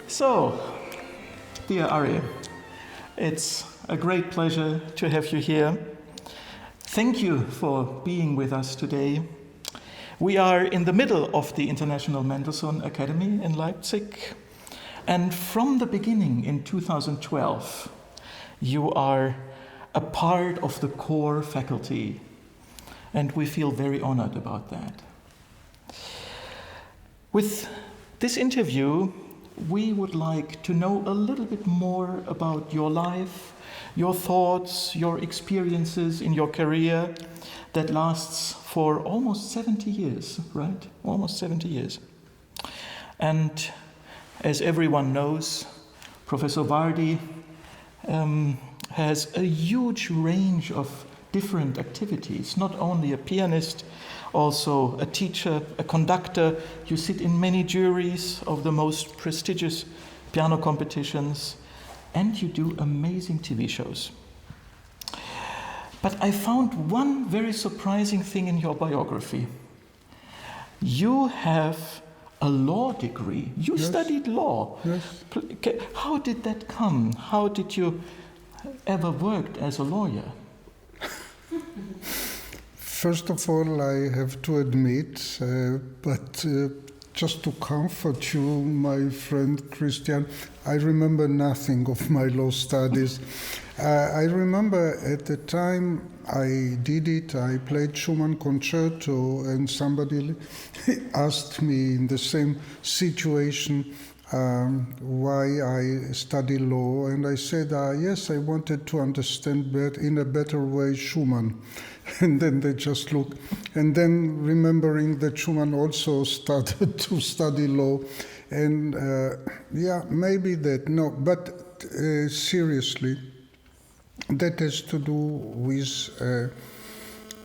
So, dear Arie, it's a great pleasure to have you here. Thank you for being with us today. We are in the middle of the International Mendelssohn Academy in Leipzig, and from the beginning in 2012, you are a part of the core faculty, and we feel very honored about that. With this interview, we would like to know a little bit more about your life, your thoughts, your experiences in your career that lasts for almost 70 years, right? Almost 70 years. And as everyone knows, Professor Vardi has a huge range of different activities, not only a pianist, also a teacher, a conductor. You sit in many juries of the most prestigious piano competitions, and you do amazing TV shows. But I found one very surprising thing in your biography. You have a law degree. You studied law. Yes. How did that come? How did you ever work as a lawyer? First of all, I have to admit, just to comfort you, my friend Christian, I remember nothing of my law studies. I remember at the time I did it, I played Schumann concerto, and somebody asked me in the same situation why I study law, and I said, yes, I wanted to understand in a better way Schumann. And then they just look. And then remembering that Schumann also started to study law. And maybe that. No, but seriously, that has to do with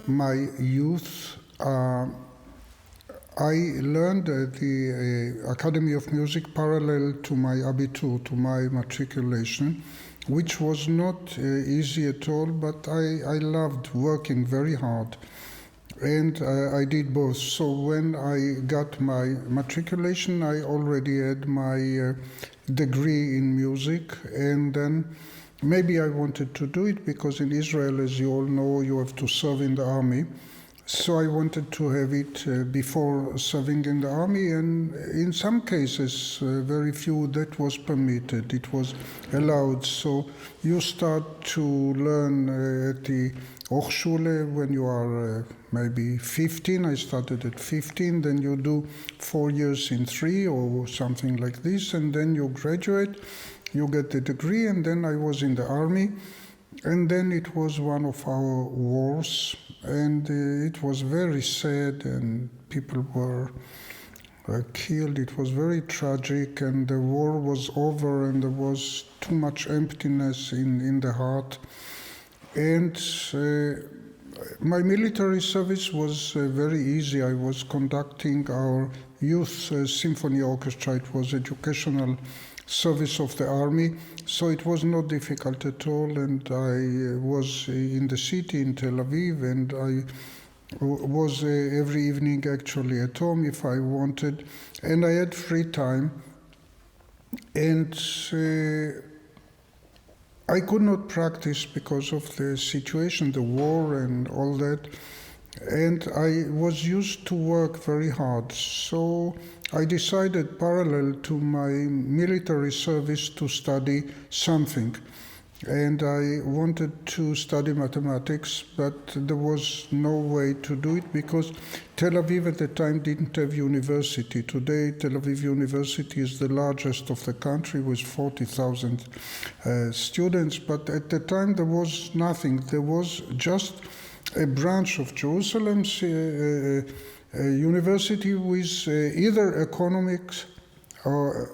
my youth. I learned at the Academy of Music parallel to my Abitur, to my matriculation, which was not easy at all, but I loved working very hard. And I did both. So when I got my matriculation, I already had my degree in music. And then maybe I wanted to do it because in Israel, as you all know, you have to serve in the army. So I wanted to have it before serving in the army, and in some cases, very few, that was permitted, it was allowed. So you start to learn at the Hochschule when you are maybe 15. I started at 15, then you do 4 years in 3 or something like this, and then you graduate, you get the degree, and then I was in the army. And then it was one of our wars, and it was very sad, and people were killed. It was very tragic, and the war was over, and there was too much emptiness in the heart. And my military service was very easy. I was conducting our youth symphony orchestra. It was educational service of the army, so it was not difficult at all, and I was in the city in Tel Aviv, and I was every evening actually at home if I wanted, and I had free time, and I could not practice because of the situation, the war and all that, and I was used to work very hard, so I decided parallel to my military service to study something. And I wanted to study mathematics, but there was no way to do it because Tel Aviv at the time didn't have university. Today, Tel Aviv University is the largest of the country with 40,000 students, but at the time there was nothing. There was just a branch of Jerusalem's a university with either economics or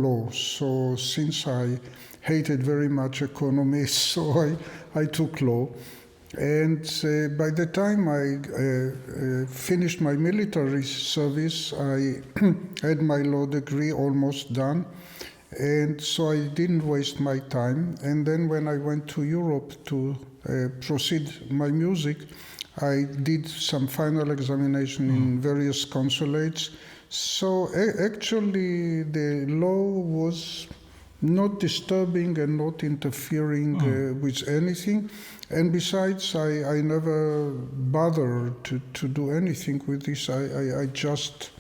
law. So since I hated very much economy, so I took law. And by the time I finished my military service, I had my law degree almost done. And so I didn't waste my time. And then when I went to Europe to proceed my music, I did some final examination in various consulates. So actually the law was not disturbing and not interfering with anything. And besides, I never bothered to do anything with this. I just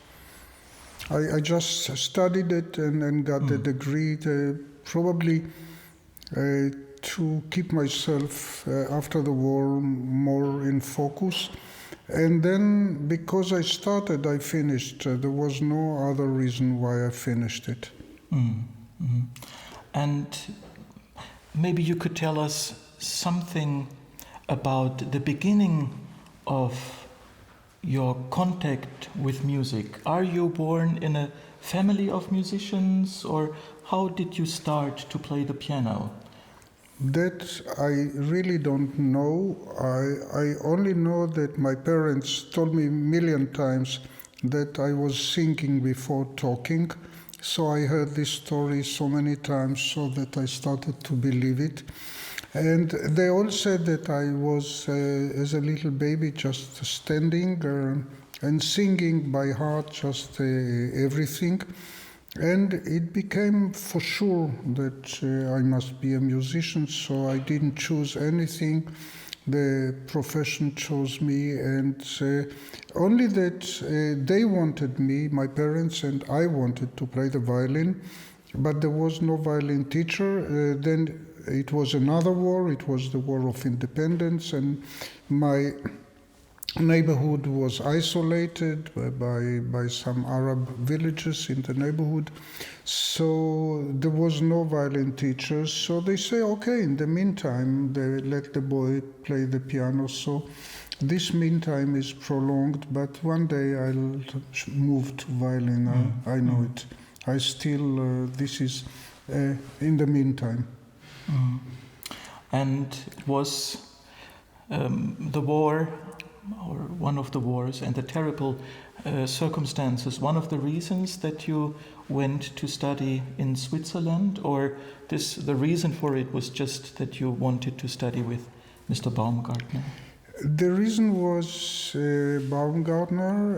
studied it and got a degree, probably to keep myself after the war more in focus. And then because I started, I finished. There was no other reason why I finished it. Mm-hmm. And maybe you could tell us something about the beginning of your contact with music. Are you born in a family of musicians, or how did you start to play the piano? That I really don't know. I only know that my parents told me a million times that I was singing before talking. So I heard this story so many times so that I started to believe it. And they all said that I was, as a little baby, just standing and singing by heart just everything. And it became for sure that I must be a musician, so I didn't choose anything. The profession chose me, and only that they wanted me, my parents, and I wanted to play the violin, but there was no violin teacher. Then it was another war, it was the War of Independence, and my neighborhood was isolated by some Arab villages in the neighborhood. So there was no violin teachers. So they say, okay, in the meantime, they let the boy play the piano. So this meantime is prolonged, but one day I'll move to violin. I know it. I still, this is in the meantime. And it was the war, or one of the wars, and the terrible circumstances, one of the reasons that you went to study in Switzerland, or the reason for it was just that you wanted to study with Mr. Baumgartner? The reason was Baumgartner,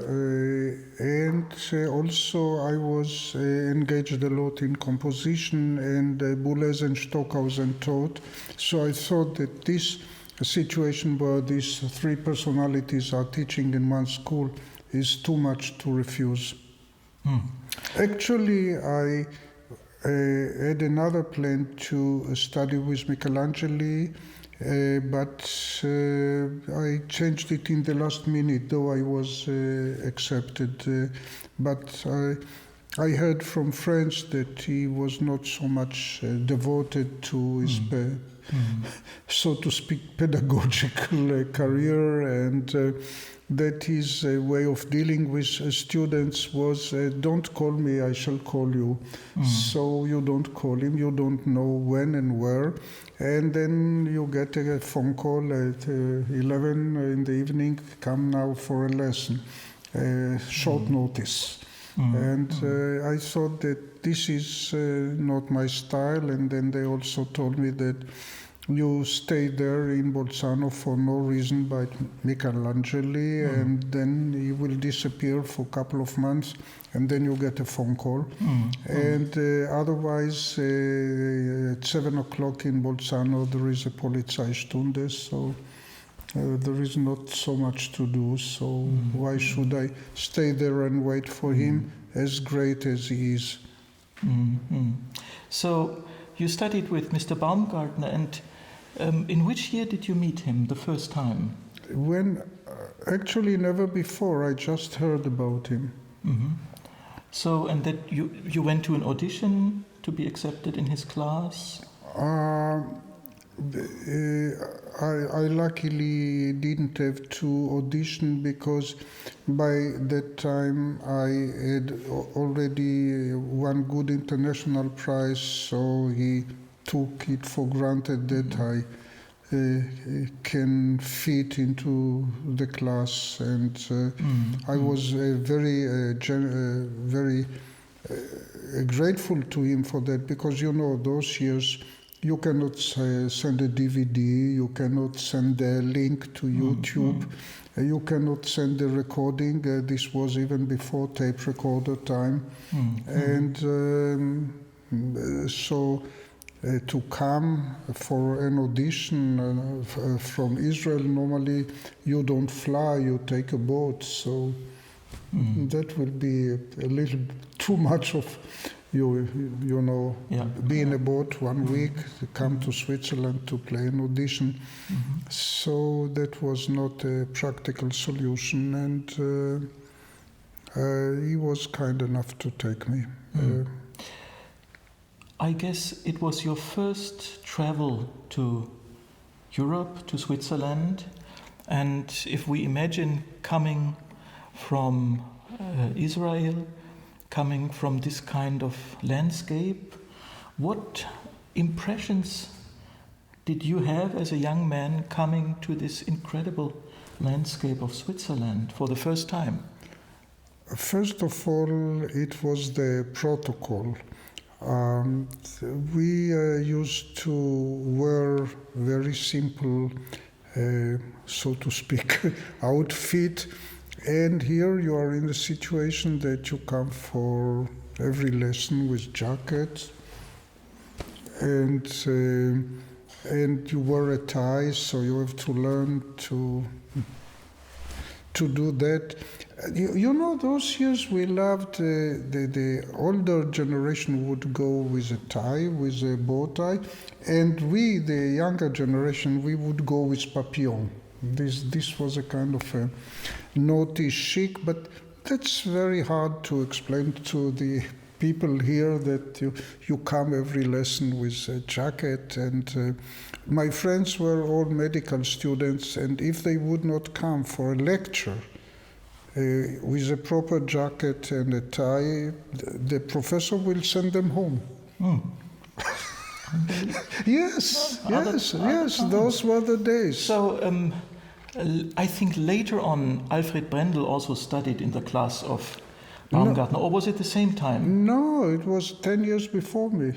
and also I was engaged a lot in composition, and Boulez and Stockhausen taught. So I thought that this situation where these three personalities are teaching in one school is too much to refuse. Actually, I had another plan to study with Michelangelo, but I changed it in the last minute, though I was accepted. But I heard from friends that he was not so much devoted to his, so to speak, pedagogical career, and that his way of dealing with students was, don't call me, I shall call you. So you don't call him, you don't know when and where, and then you get a phone call at 11 in the evening, come now for a lesson, short notice. And I thought that this is not my style, and then they also told me that you stay there in Bolzano for no reason but Michelangelo, and then he will disappear for a couple of months, and then you get a phone call. And otherwise, at 7 o'clock in Bolzano, there is a Polizeistunde, so there is not so much to do. So why should I stay there and wait for him, as great as he is? So you studied with Mr. Baumgartner, and in which year did you meet him the first time? When actually never before. I just heard about him. So, and that you went to an audition to be accepted in his class? I luckily didn't have to audition, because by that time I had already won good international prize, so he took it for granted that I can fit into the class, and I was very grateful to him for that, because those years You cannot send a DVD, you cannot send a link to YouTube, you cannot send a recording. This was even before tape recorder time. And so to come for an audition from Israel, normally you don't fly, you take a boat. So that will be a little too much of be in a boat 1 week, to come to Switzerland to play an audition. So that was not a practical solution, and he was kind enough to take me. I guess it was your first travel to Europe, to Switzerland, and if we imagine coming from Israel, coming from this kind of landscape, what impressions did you have as a young man coming to this incredible landscape of Switzerland for the first time? First of all, it was the protocol. We used to wear very simple, so to speak, outfit. And here you are in the situation that you come for every lesson with jacket, and you wear a tie, so you have to learn to do that. You know, those years we loved, the older generation would go with a tie, with a bow tie, and we, the younger generation, we would go with papillon. This was a kind of a naughty chic, but that's very hard to explain to the people here that you come every lesson with a jacket. And my friends were all medical students, and if they would not come for a lecture with a proper jacket and a tie, the professor will send them home. Yes, those were the days. So I think later on Alfred Brendel also studied in the class of Baumgartner, or was it the same time? No, it was 10 years before me.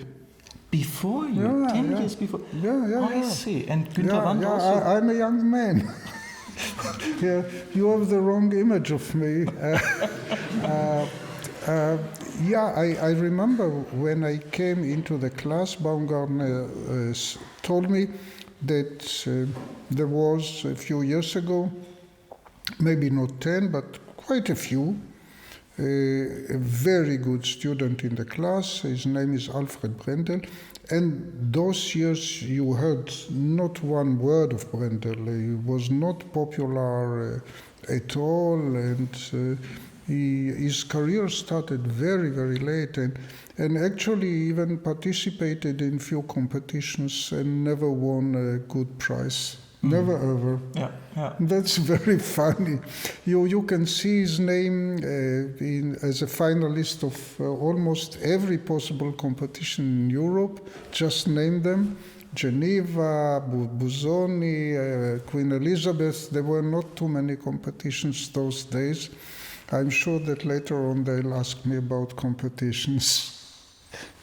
Before you? 10 years before? I see. And Günther Wand also? I'm a young man. Yeah, you have the wrong image of me. I remember when I came into the class, Baumgartner told me that there was a few years ago, maybe not 10, but quite a few, a very good student in the class. His name is Alfred Brendel. And those years you heard not one word of Brendel. He was not popular at all, and his career started very, very late, and actually even participated in few competitions and never won a good prize. Never ever. Yeah. That's very funny. You can see his name as a finalist of almost every possible competition in Europe. Just name them. Geneva, Busoni, Queen Elizabeth. There were not too many competitions those days. I'm sure that later on they'll ask me about competitions.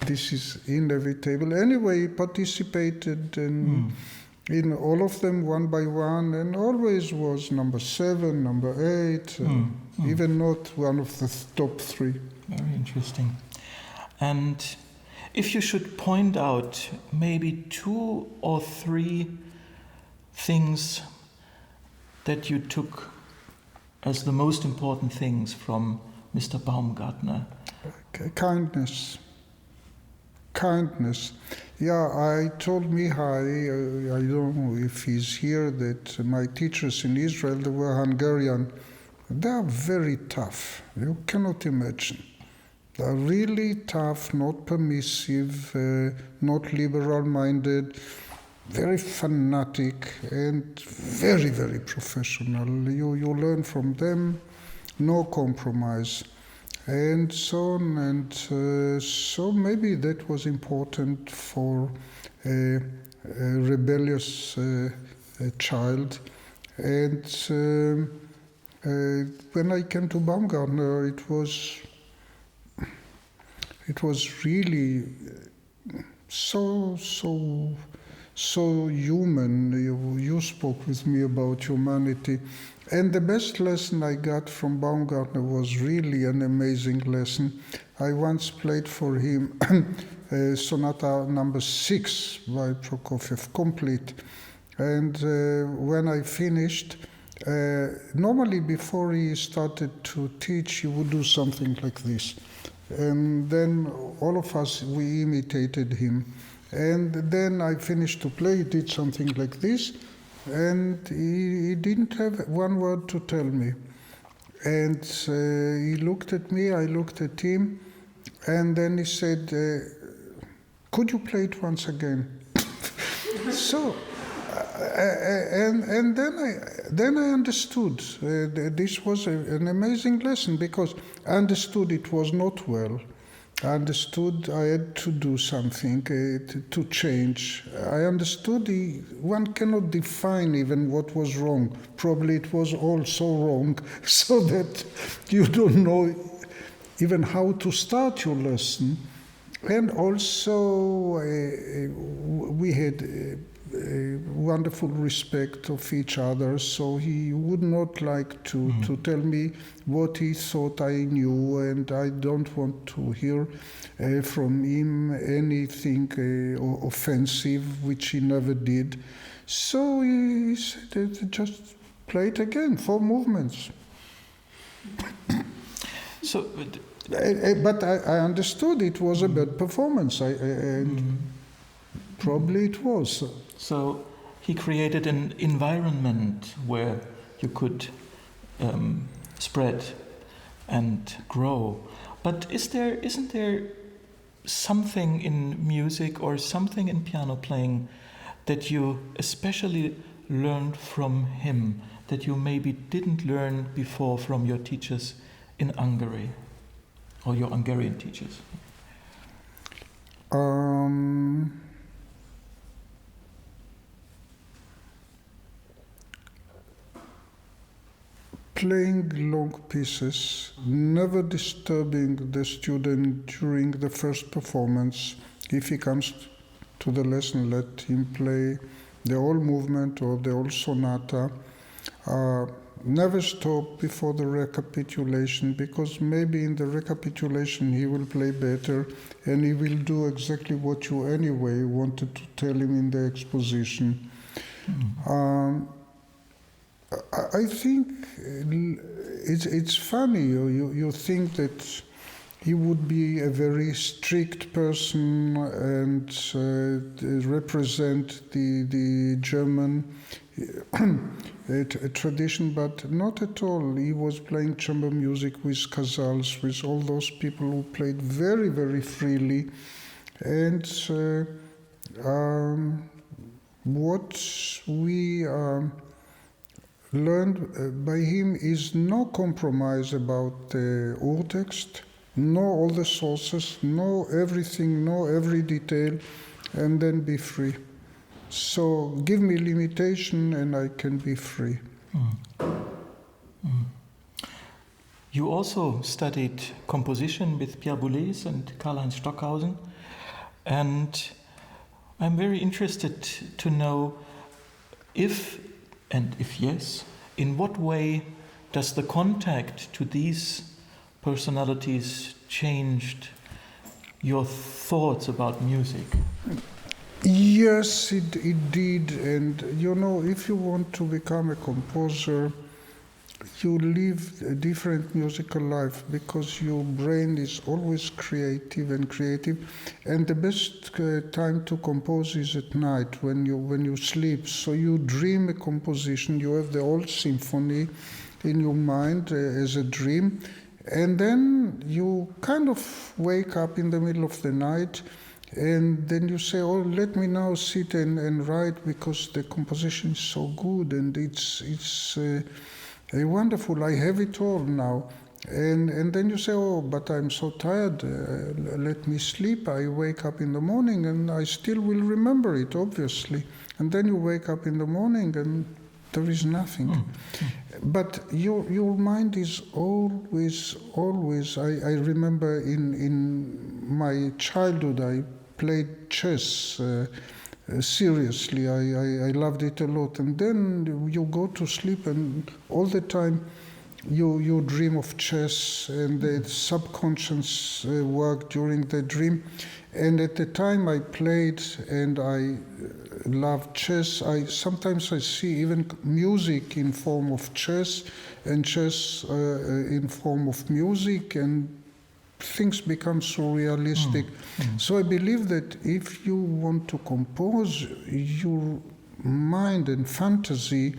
This is inevitable. Anyway, he participated in all of them one by one, and always was number 7, number 8, even not one of the top 3. Very interesting. And if you should point out maybe 2 or 3 things that you took as the most important things from Mr. Baumgartner. Kindness. Yeah, I told Mihai, I don't know if he's here, that my teachers in Israel, they were Hungarian. They are very tough. You cannot imagine. They are really tough, not permissive, not liberal-minded, very fanatic, and very, very professional. You learn from them, no compromise, and so on. And so maybe that was important for a rebellious child. And when I came to Baumgartner, it was really so human. You spoke with me about humanity. And the best lesson I got from Baumgartner was really an amazing lesson. I once played for him Sonata number 6 by Prokofiev, complete. And when I finished, normally before he started to teach, he would do something like this. And then all of us, we imitated him. And then I finished to play, he did something like this, and he didn't have one word to tell me. And he looked at me, I looked at him, and then he said, could you play it once again? So, and then I understood. This was an amazing lesson, because I understood it was not well. I understood I had to do something to change. I understood one cannot define even what was wrong. Probably it was all so wrong, so that you don't know even how to start your lesson. And also we had wonderful respect of each other, so he would not like to tell me what he thought I knew, and I don't want to hear from him anything offensive, which he never did. So he said, just play it again, 4 movements. So, but I understood it was a bad performance, and probably it was. So he created an environment where you could spread and grow. But isn't there something in music or something in piano playing that you especially learned from him that you maybe didn't learn before from your teachers in Hungary or your Hungarian teachers? Playing long pieces, never disturbing the student during the first performance. If he comes to the lesson, let him play the whole movement or the whole sonata. Never stop before the recapitulation, because maybe in the recapitulation he will play better and he will do exactly what you anyway wanted to tell him in the exposition. I think it's funny. You think that he would be a very strict person and represent the German tradition, but not at all. He was playing chamber music with Casals, with all those people who played very, very freely. And what we learned by him is no compromise about the urtext, know all the sources, know everything, know every detail, and then be free. So give me limitation and I can be free. You also studied composition with Pierre Boulez and Karlheinz Stockhausen, and I'm very interested to know if yes, in what way does the contact to these personalities changed your thoughts about music? Yes, it did. And you know, if you want to become a composer, you live a different musical life, because your brain is always creative. And the best time to compose is at night, when you sleep. So you dream a composition, you have the whole symphony in your mind as a dream, and then you kind of wake up in the middle of the night, and then you say, oh, let me now sit and write, because the composition is so good, and it's wonderful, I have it all now. And then you say, oh, but I'm so tired, let me sleep. I wake up in the morning and I still will remember it, obviously. And then you wake up in the morning and there is nothing. But your mind is always, I remember in my childhood, I played chess seriously. I loved it a lot. And then you go to sleep and all the time you dream of chess, and the subconscious work during the dream. And at the time I played and I loved chess, sometimes I see even music in form of chess and chess in form of music, and things become surrealistic. So I believe that if you want to compose, your mind and fantasy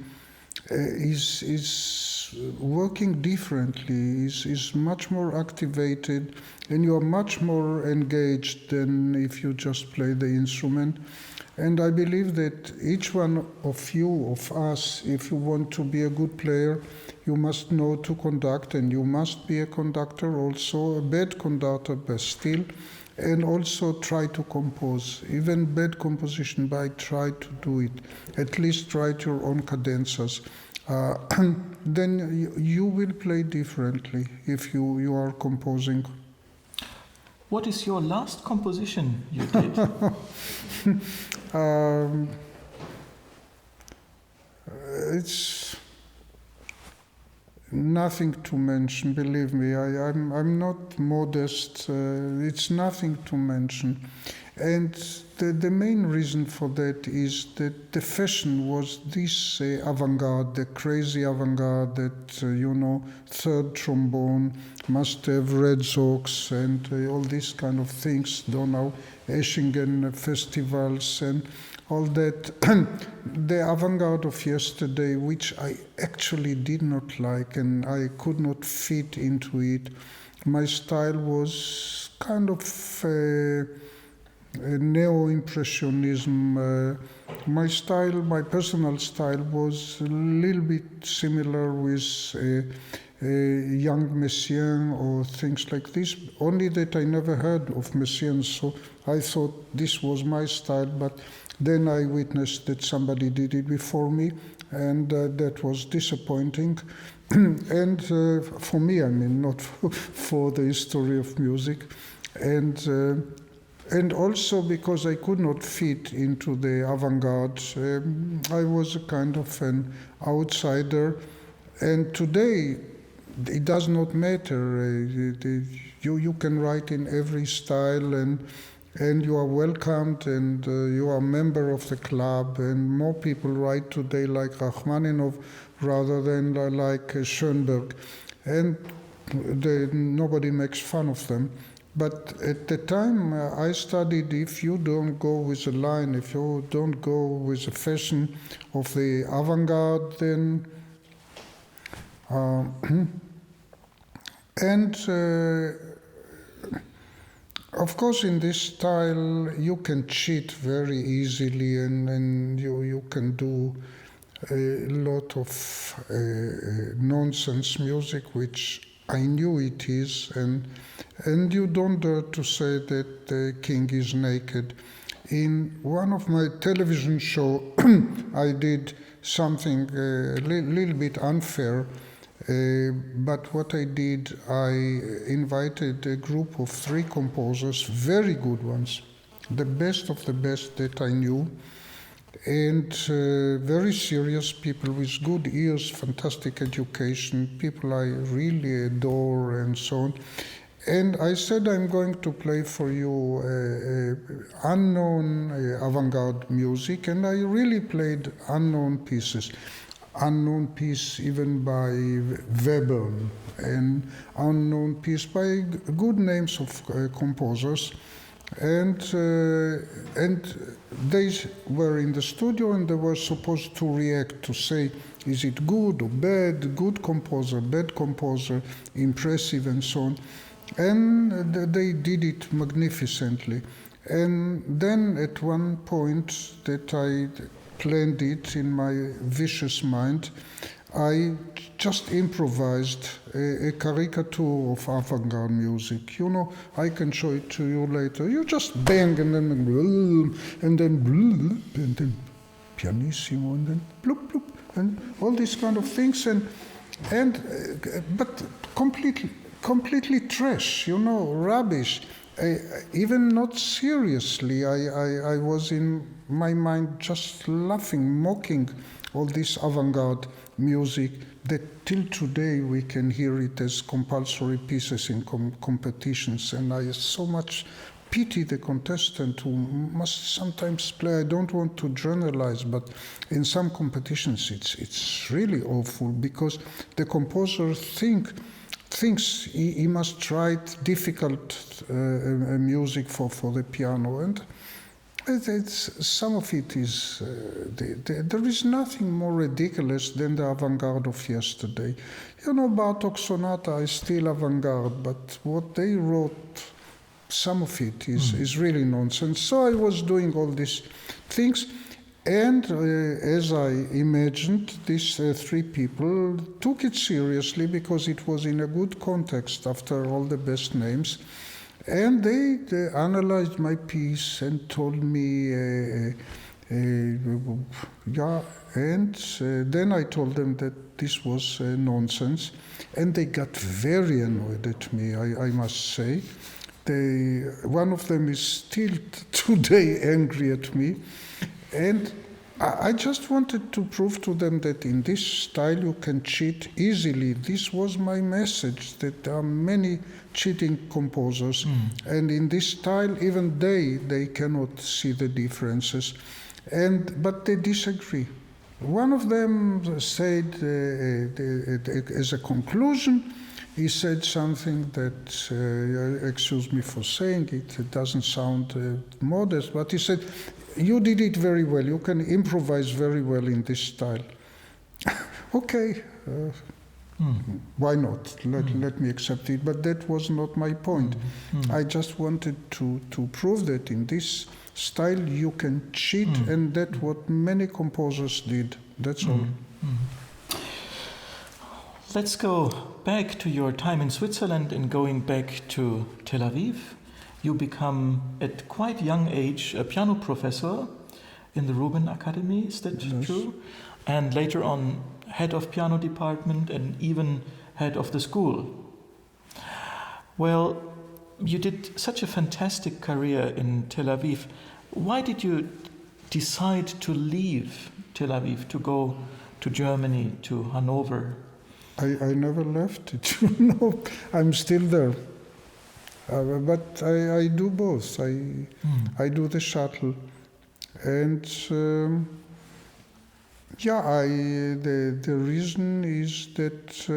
is working differently, is much more activated, and you are much more engaged than if you just play the instrument. And I believe that each one of you, of us, if you want to be a good player, you must know to conduct, and you must be a conductor also, a bad conductor, but still, and also try to compose. Even bad composition, but try to do it. At least write your own cadenzas. Then you will play differently if you are composing. What is your last composition you did? It's nothing to mention, believe me. I'm not modest. It's nothing to mention. And the main reason for that is that the fashion was this avant-garde, the crazy avant-garde that, third trombone, must have red socks and all these kind of things, Eschingen festivals and all that. The avant-garde of yesterday, which I actually did not like and I could not fit into it. My style was kind of neo-impressionism. My personal style was a little bit similar with young Messiaen or things like this, only that I never heard of Messiaen, so I thought this was my style, but then I witnessed that somebody did it before me, and that was disappointing. And for me, not for the history of music. And also because I could not fit into the avant-garde, I was a kind of an outsider. And today, it does not matter. You can write in every style, and you are welcomed, and you are a member of the club. And more people write today like Rachmaninoff rather than like Schoenberg. And nobody makes fun of them. But at the time I studied, if you don't go with a line, if you don't go with the fashion of the avant-garde, then of course in this style you can cheat very easily, and you can do a lot of nonsense music, which I knew it is, and you don't dare to say that the king is naked. In one of my television shows, I did something a little bit unfair, but what I did, I invited a group of 3 composers, very good ones, the best of the best that I knew, and very serious people with good ears, fantastic education, people I really adore, and so on. And I said, I'm going to play for you unknown avant-garde music, and I really played unknown pieces. Unknown piece even by Weber, and unknown piece by good names of composers. And they were in the studio, and they were supposed to react, to say, is it good or bad, good composer, bad composer, impressive, and so on. And they did it magnificently. And then at one point that I planned it in my vicious mind, I just improvised a caricature of avant-garde music. I can show it to you later. You just bang, and then pianissimo, and then bloop, bloop, and all these kind of things, but completely trash, rubbish. even not seriously. I was in my mind just laughing, mocking all this avant-garde music that till today we can hear it as compulsory pieces in competitions. And I so much pity the contestant who must sometimes play. I don't want to generalize, but in some competitions it's really awful, because the composer thinks he must write difficult music for the piano, and some of it is there is nothing more ridiculous than the avant-garde of yesterday. Bartók sonata is still avant-garde, but what they wrote, some of it is really nonsense. So I was doing all these things, and as I imagined, these three people took it seriously, because it was in a good context after all the best names. And they analyzed my piece and told me, yeah, and then I told them that this was nonsense, and they got very annoyed at me, I must say. One of them is still today angry at me, and I just wanted to prove to them that in this style you can cheat easily. This was my message, that there are many cheating composers, and in this style even they cannot see the differences, but they disagree. One of them said, as a conclusion, he said something that, excuse me for saying it doesn't sound modest, but he said, "You did it very well. You can improvise very well in this style." Okay, why not? Let me accept it. But that was not my point. I just wanted to prove that in this style you can cheat, and that's what many composers did. That's all. Let's go back to your time in Switzerland, and going back to Tel Aviv. You become, at quite young age, a piano professor in the Rubin Academy, is that true? And later on, head of piano department and even head of the school. Well, you did such a fantastic career in Tel Aviv. Why did you decide to leave Tel Aviv, to go to Germany, to Hanover? I never left it, I'm still there. But I do both. I do the shuttle, and the reason is that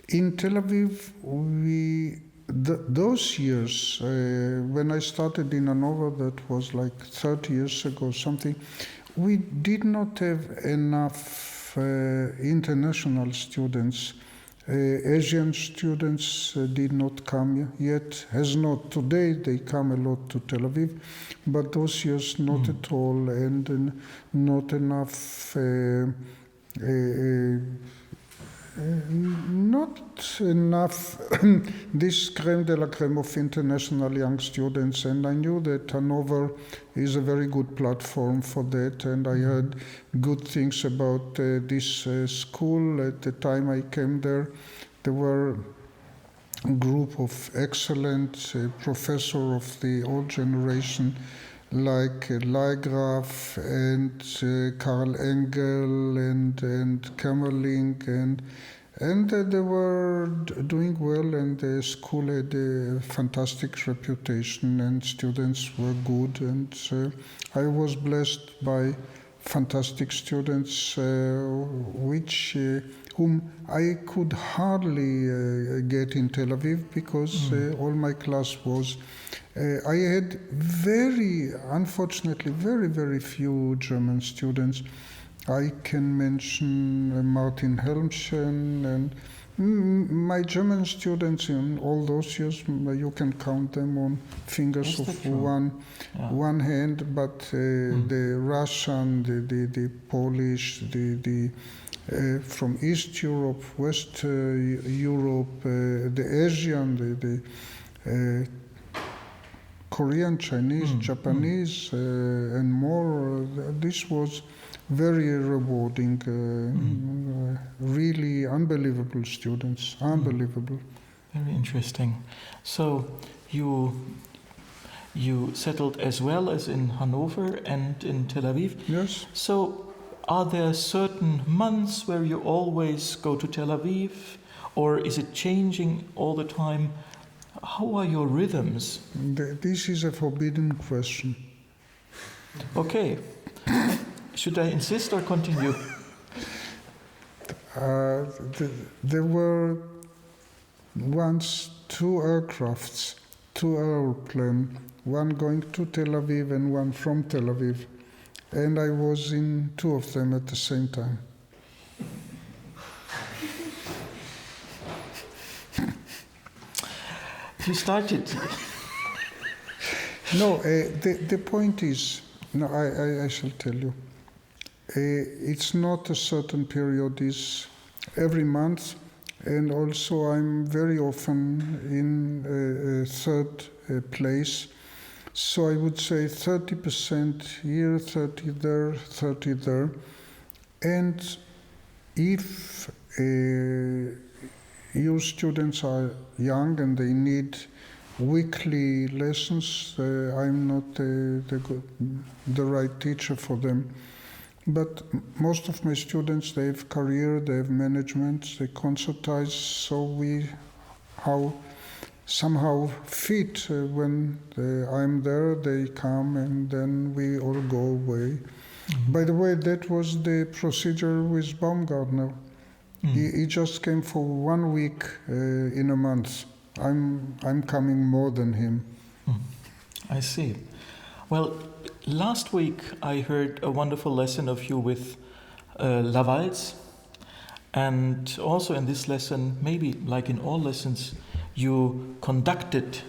in Tel Aviv those years when I started in Hannover, that was like 30 years ago something, we did not have enough international students. Asian students did not come yet, has not. Today they come a lot to Tel Aviv, but those years not at all, and not enough this crème de la crème of international young students, and I knew that Hanover is a very good platform for that, and I heard good things about this school. At the time I came there were a group of excellent professors of the old generation, like Leigraf and Karl Engel and Kämmerling, and they were doing well, and the school had a fantastic reputation, and students were good, and I was blessed by fantastic students, whom I could hardly get in Tel Aviv, because all my class was. I had unfortunately, very few German students. I can mention Martin Helmchen, and my German students in all those years, you can count them on fingers of one hand, but the Russian, the Polish, the from East Europe, West Europe, the Asian, the Korean, Chinese, Japanese, and more. This was very rewarding, really unbelievable students, unbelievable. Very interesting. So you settled as well as in Hanover and in Tel Aviv. Yes. So are there certain months where you always go to Tel Aviv, or is it changing all the time? How are your rhythms? This is a forbidden question. Okay. Should I insist or continue? There were once two airplanes, one going to Tel Aviv and one from Tel Aviv. And I was in two of them at the same time. You started. No, the point is, no, I shall tell you. It's not a certain period, it's every month, and also I'm very often in a third place. So I would say 30% here, 30 there, 30 there. And if your students are young and they need weekly lessons, I'm not the right teacher for them. But most of my students, they have career, they have management, they concertize, so we somehow fit. When I'm there, they come and then we all go away. Mm-hmm. By the way, that was the procedure with Baumgartner. Mm-hmm. He just came for 1 week in a month. I'm coming more than him. I see. Well, last week I heard a wonderful lesson of you with Laval's, and also in this lesson, maybe like in all lessons, you conducted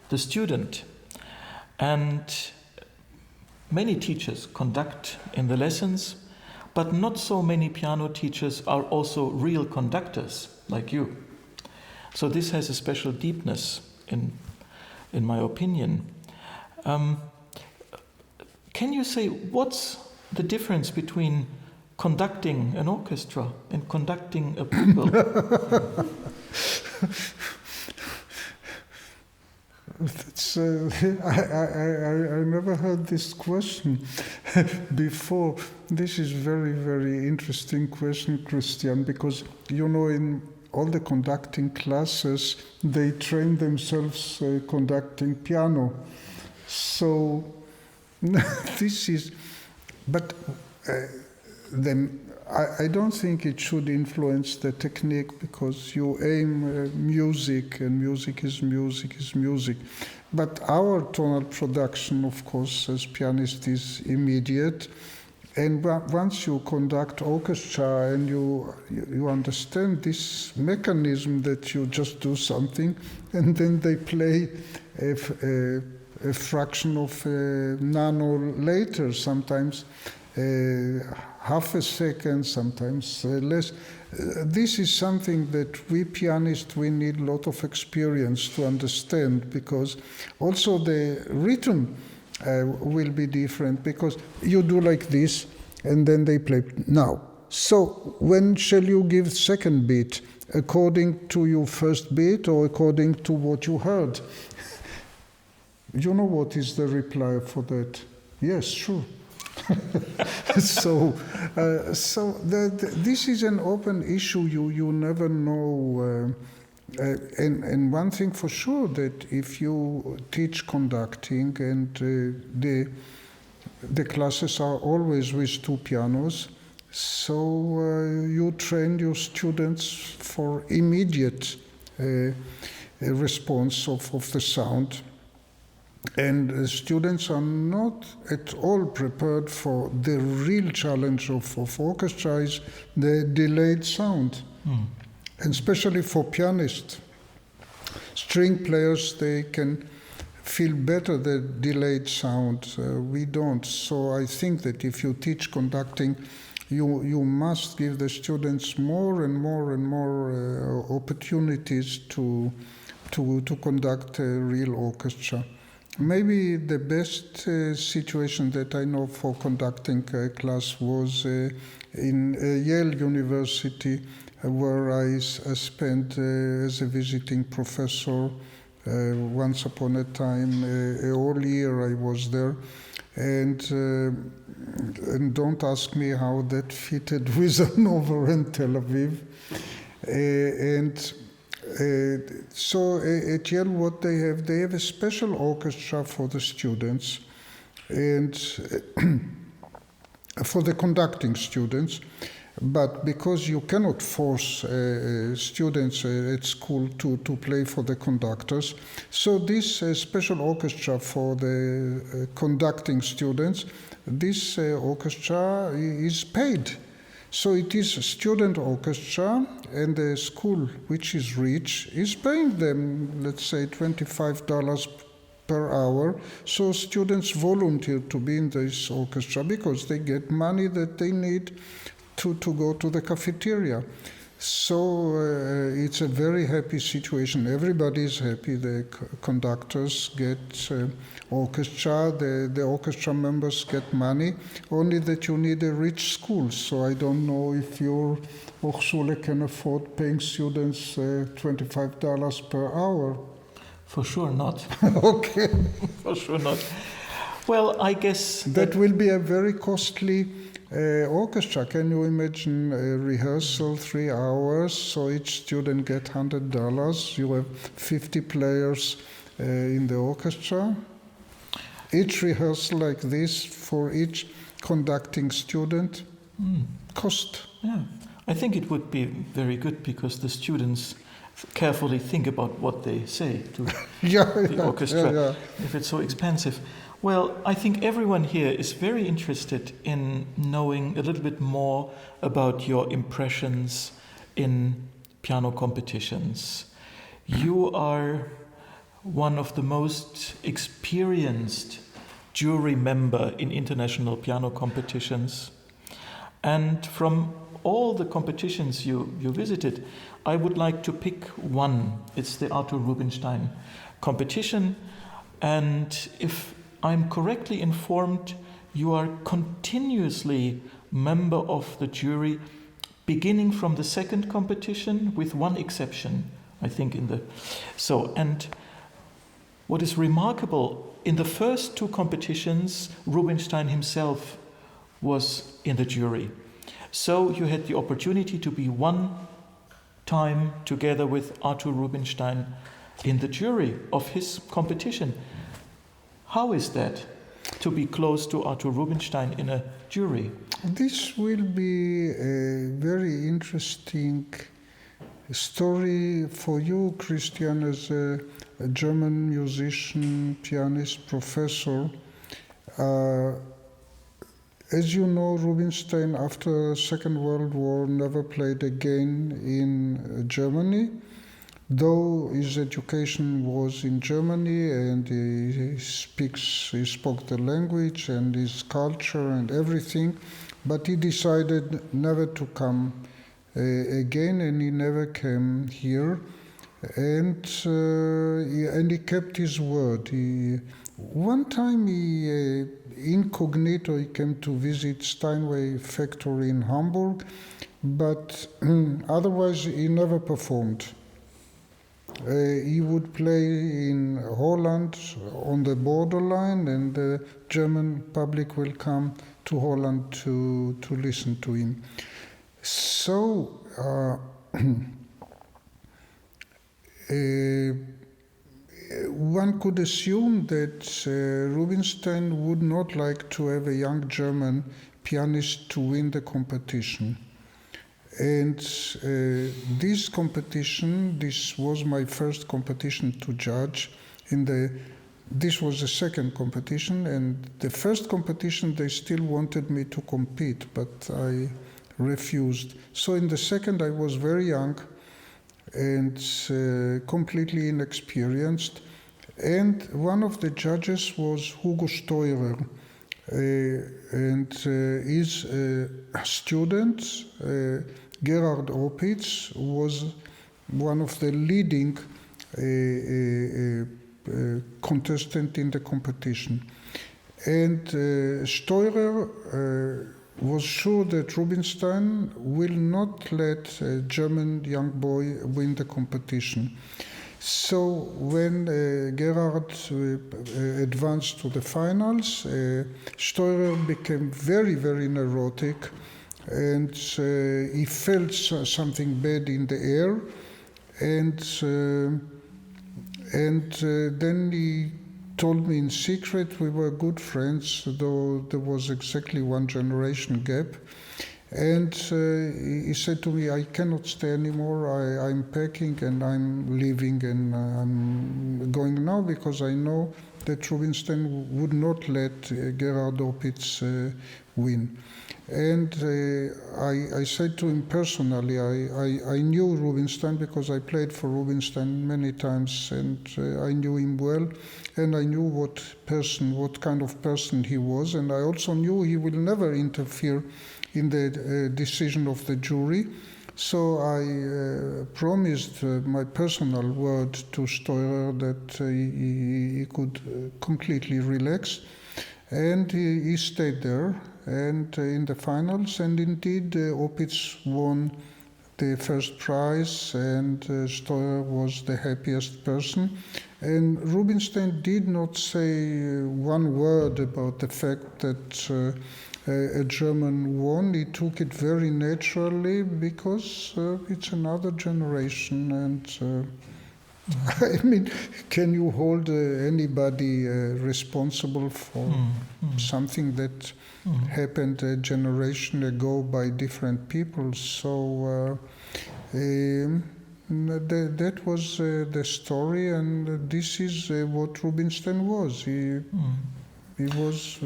the student. And many teachers conduct in the lessons, but not so many piano teachers are also real conductors like you. So this has a special deepness in my opinion. Can you say what's the difference between conducting an orchestra and conducting a people? That's, I never heard this question before. This is very, very interesting question, Christian, because in all the conducting classes, they train themselves conducting piano. So this is, but I don't think it should influence the technique, because you aim music, and music is music is music. But our tonal production, of course, as pianist, is immediate. And once you conduct orchestra and you understand this mechanism that you just do something, and then they play a fraction of a nano later, sometimes half a second, sometimes less. This is something that we pianists, we need a lot of experience to understand, because also the rhythm will be different, because you do like this and then they play now. So when shall you give second beat? According to your first beat or according to what you heard? You know what is the reply for that? Yes, sure. So this is an open issue. You never know. And one thing for sure, that if you teach conducting and the classes are always with two pianos, so you train your students for immediate response of the sound. And students are not at all prepared for the real challenge of orchestra, is the delayed sound. And especially for pianists. String players, they can feel better the delayed sound. We don't. So I think that if you teach conducting, you must give the students more and more and more opportunities to conduct a real orchestra. Maybe the best situation that I know for conducting a class was in Yale University, where I spent as a visiting professor Once upon a time, a whole year I was there. And don't ask me how that fitted with Hannover and Tel Aviv. So at Yale, what they have a special orchestra for the students and for the conducting students. But because you cannot force students at school to play for the conductors, so this special orchestra for the conducting students, this orchestra is paid. So it is a student orchestra, and the school, which is rich, is paying them, let's say, $25 per hour. So students volunteer to be in this orchestra because they get money that they need to go to the cafeteria. So it's a very happy situation. Everybody is happy. The conductors get orchestra, the orchestra members get money, only that you need a rich school. So I don't know if your Hochschule can afford paying students $25 per hour. For sure not. Okay. For sure not. Well, I guess that will be a very costly orchestra. Can you imagine a rehearsal 3 hours, so each student get $100? You have 50 players in the orchestra. Each rehearsal like this for each conducting student cost. Yeah, I think it would be very good because the students carefully think about what they say to the orchestra if it's so expensive. Well, I think everyone here is very interested in knowing a little bit more about your impressions in piano competitions. You are one of the most experienced jury member in international piano competitions. And from all the competitions you visited, I would like to pick one. It's the Arthur Rubinstein competition. And if I'm correctly informed, you are continuously member of the jury, beginning from the second competition, with one exception, I think. And what is remarkable, in the first two competitions, Rubinstein himself was in the jury. So you had the opportunity to be one time together with Arthur Rubinstein in the jury of his competition. How is that, to be close to Arthur Rubinstein in a jury? This will be a very interesting story for you, Christian, as a German musician, pianist, professor. As you know, Rubinstein, after the Second World War, never played again in Germany. Though his education was in Germany and he spoke the language and his culture and everything, but he decided never to come again, and he never came here. And he kept his word. One time incognito, he came to visit Steinway factory in Hamburg, but otherwise he never performed. He would play in Holland on the borderline, and the German public will come to Holland to listen to him. So one could assume that Rubinstein would not like to have a young German pianist to win the competition. And this competition, this was my first competition to judge. This was the second competition, and the first competition they still wanted me to compete, but I refused. So in the second I was very young and completely inexperienced. And one of the judges was Hugo Steurer, and his student, Gerhard Opitz, was one of the leading contestant in the competition. And Steurer was sure that Rubinstein will not let a German young boy win the competition. So when Gerhard advanced to the finals, Steurer became very, very neurotic, and he felt something bad in the air, and then he told me in secret. We were good friends, though there was exactly one generation gap. And he said to me, I cannot stay anymore, I'm packing and I'm leaving, and I'm going now because I know that Rubinstein would not let Gerhard Opitz win. And I said to him personally, I knew Rubinstein because I played for Rubinstein many times, and I knew him well, and I knew what kind of person he was, and I also knew he will never interfere in the decision of the jury. So I promised my personal word to Steurer that he could completely relax, and he stayed there and in the finals, and indeed Opitz won the first prize, and Steurer was the happiest person. And Rubinstein did not say one word about the fact that a German won. He took it very naturally because it's another generation, and I mean, can you hold anybody responsible for something that happened a generation ago by different people? So that was the story, and this is what Rubinstein was. He was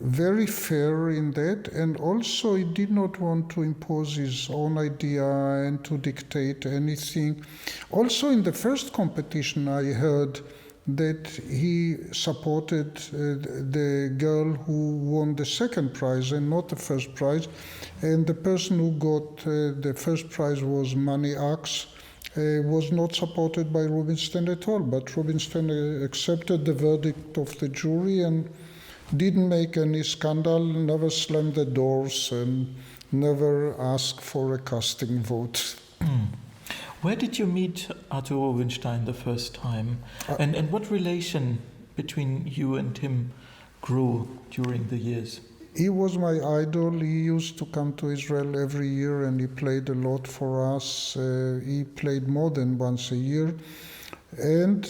very fair in that, and also he did not want to impose his own idea and to dictate anything. Also in the first competition I heard that he supported the girl who won the second prize and not the first prize, and the person who got the first prize was Mani Ax, was not supported by Rubinstein at all, but Rubinstein accepted the verdict of the jury and didn't make any scandal, never slammed the doors, and never asked for a casting vote. Where did you meet Arthur Rubinstein the first time? And what relation between you and him grew during the years? He was my idol. He used to come to Israel every year, and he played a lot for us. He played more than once a year. And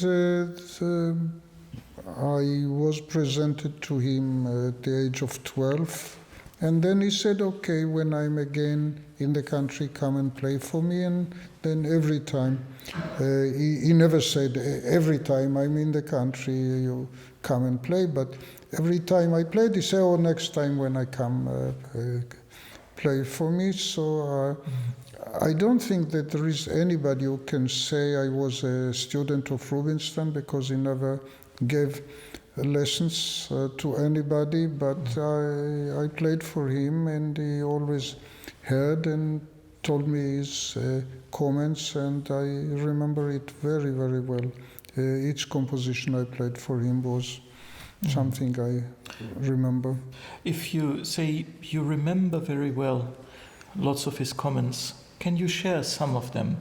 I was presented to him at the age of 12, and then he said, okay, when I'm again in the country, come and play for me. And then every time, he never said every time I'm in the country, you come and play, but every time I played, he said, oh, next time when I come, play for me. So I don't think that there is anybody who can say I was a student of Rubinstein, because he never gave lessons to anybody, but I played for him, and he always heard and told me his comments, and I remember it very, very well. Each composition I played for him was something I remember. If you say you remember very well lots of his comments, can you share some of them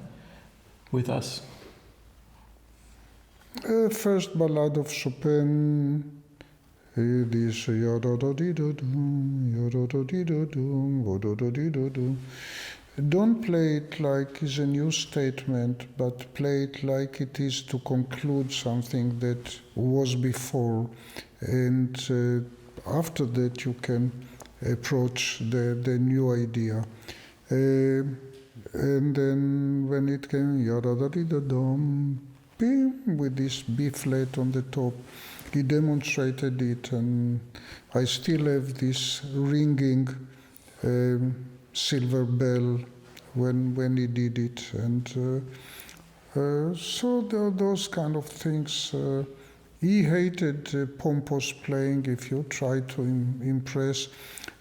with us? First ballad of Chopin, this don't play it like it's a new statement, but play it like it is to conclude something that was before, and after that you can approach the new idea. And then when it came with this B flat on the top, he demonstrated it, and I still have this ringing silver bell when he did it, and so those kind of things. He hated pompous playing if you try to impress.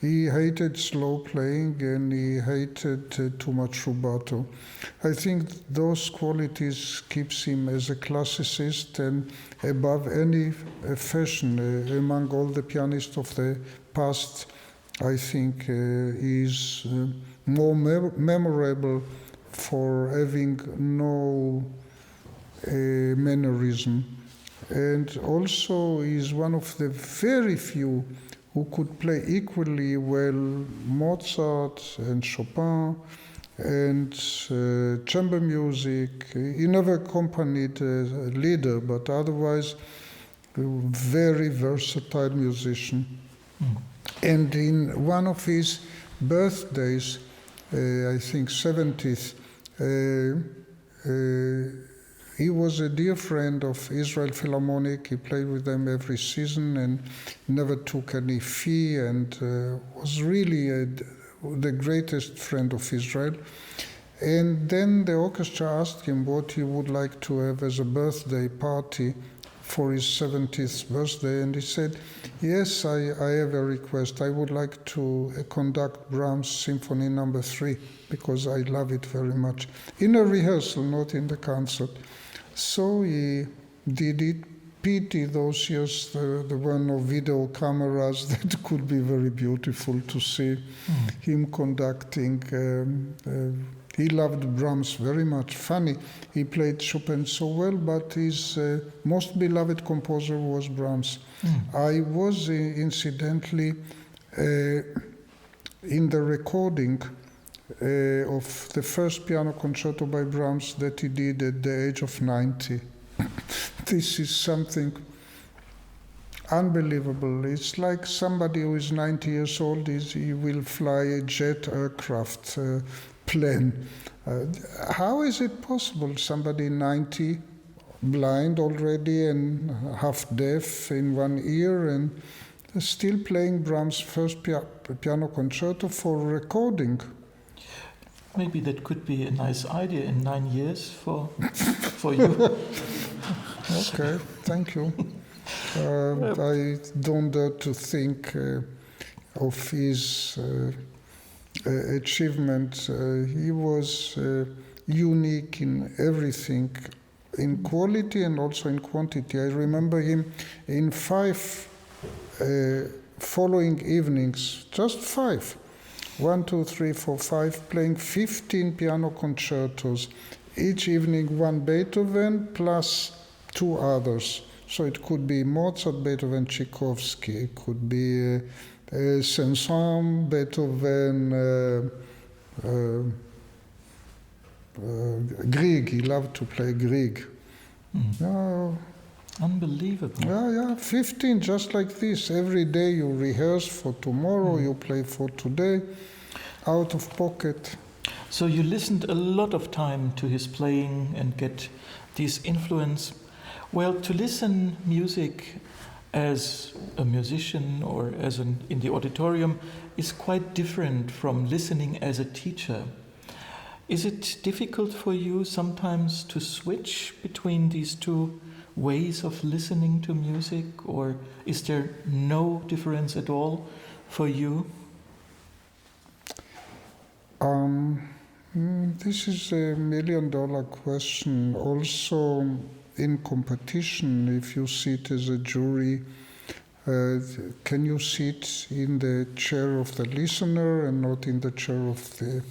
He hated slow playing, and he hated too much rubato. I think those qualities keeps him as a classicist and above any fashion. Among all the pianists of the past, I think he is more memorable for having no mannerism. And also is one of the very few who could play equally well Mozart and Chopin and chamber music. He never accompanied a leader, but otherwise a very versatile musician. And in one of his birthdays, I think 70th, he was a dear friend of Israel Philharmonic. He played with them every season and never took any fee, and was really the greatest friend of Israel. And then the orchestra asked him what he would like to have as a birthday party for his 70th birthday, and he said, yes, I have a request. I would like to conduct Brahms Symphony No. 3, because I love it very much. In a rehearsal, not in the concert. So he did it. Pity those years there were no video cameras that could be very beautiful to see him conducting. He loved Brahms very much. Funny, he played Chopin so well, but his most beloved composer was Brahms. I was incidentally in the recording of the first piano concerto by Brahms that he did at the age of 90. This is something unbelievable. It's like somebody who is 90 years old, he will fly a jet aircraft plane. How is it possible? Somebody 90, blind already and half deaf in one ear, and still playing Brahms' first piano concerto for recording. Maybe that could be a nice idea in 9 years for you. Okay, thank you. I don't dare to think of his achievement. He was unique in everything, in quality and also in quantity. I remember him in 5 following evenings, just 5. 1, 2, 3, 4, 5, playing 15 piano concertos. Each evening one Beethoven plus 2 others. So it could be Mozart, Beethoven, Tchaikovsky. It could be Saint-Saëns, Beethoven, Grieg. He loved to play Grieg. Unbelievable. Yeah, 15, just like this. Every day you rehearse for tomorrow, you play for today, out of pocket. So you listened a lot of time to his playing and get this influence. Well, to listen music as a musician or in the auditorium is quite different from listening as a teacher. Is it difficult for you sometimes to switch between these two ways of listening to music, or is there no difference at all for you? This is a $1 million question. Also, in competition, if you sit as a jury, can you sit in the chair of the listener and not in the chair of the